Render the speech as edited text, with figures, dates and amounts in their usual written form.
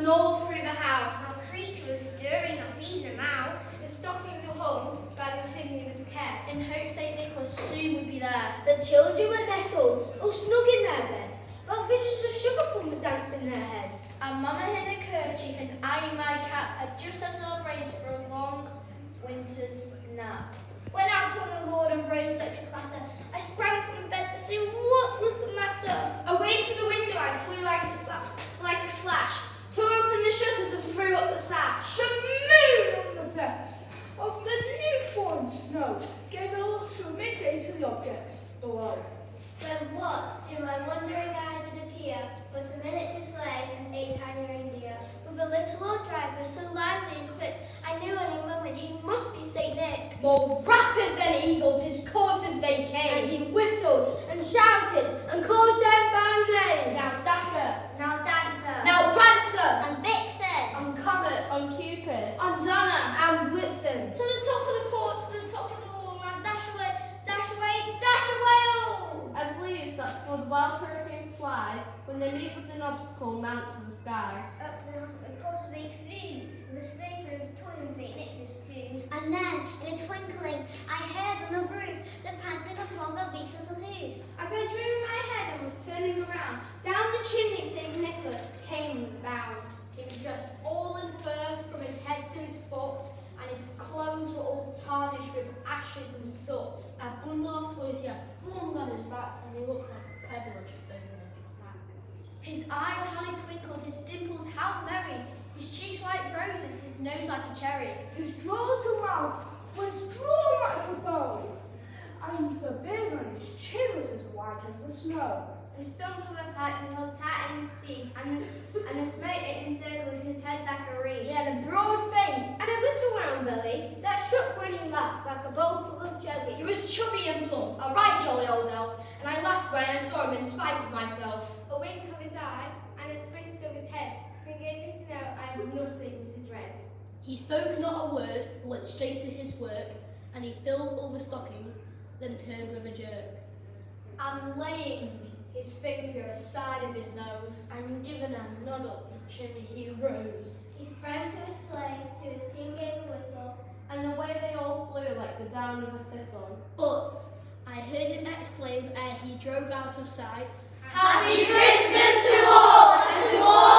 and all through the house. Not a creature was stirring, not even a mouse. The stockings were hung by the chimney with care, in hope St. Nicholas soon would be there. The children were nestled, all snug in their beds, while visions of sugar plums danced in their heads. And Mama in her kerchief and I in my cap had just settled our brains for a long winter's nap. When out on the lawn and rose such a clatter, I sprang from bed to see what was the matter. Away to the window I flew like a flash, tore open the shutters and threw up the sash. The moon on the best of the new fallen snow gave a lustre of midday to the objects below. When what, to my wondering eye did appear, but a miniature sleigh and 8 tiny reindeer, with a little old driver so lively and quick, I knew in a moment he must be St. Nick. More rapid than eagles his coursers they And came. he whistled and shouted and called them by name. Now Dasher, Now Dancer, now Prancer, and Vixen, on Comet, on Cupid, on Donner, and Whitsun. to the top of the court, to the top of the wall, now dash away, dash away, dash away all! As leaves that before the wild hurricane fly, when they meet with an obstacle, mount to the sky. Up to the house, of course they flew. The sleigh full of toy and St. Nicholas too. And then, in a twinkling, I heard on the roof the prancing of poor Velveeta's little hoof. As I drew my head and was turning around, down the chimney St. Nicholas came bound. He was dressed all in fur from his head to his foot, and his clothes were all tarnished with ashes and soot. A bundle of toys he had flung on his back, and he looked like a peddler just opening his pack. His eyes how they twinkled, his dimples how merry, his cheeks like roses, his nose like a cherry. His droll little mouth was drawn like a bow, and the beard on his chin was as white as the snow. The stump of a pipe he held tight in his teeth, and the smoke it encircled his head like a wreath. He had a broad face and a little round belly that shook when he laughed like a bowl full of jelly. He was chubby and plump, a right jolly old elf, and I laughed when I saw him in spite of myself. A wink of his eye and a twist of his head, singing me to know I have nothing to dread. He spoke not a word, but went straight to his work, and he filled all the stockings, then turned with a jerk. And laying his finger aside of his nose, and giving a nod up the chimney, he rose. He sprang to his sleigh, to his team gave a whistle, And away they all flew like the down of a thistle. But I heard him exclaim ere he drove out of sight, Happy Christmas to all and to all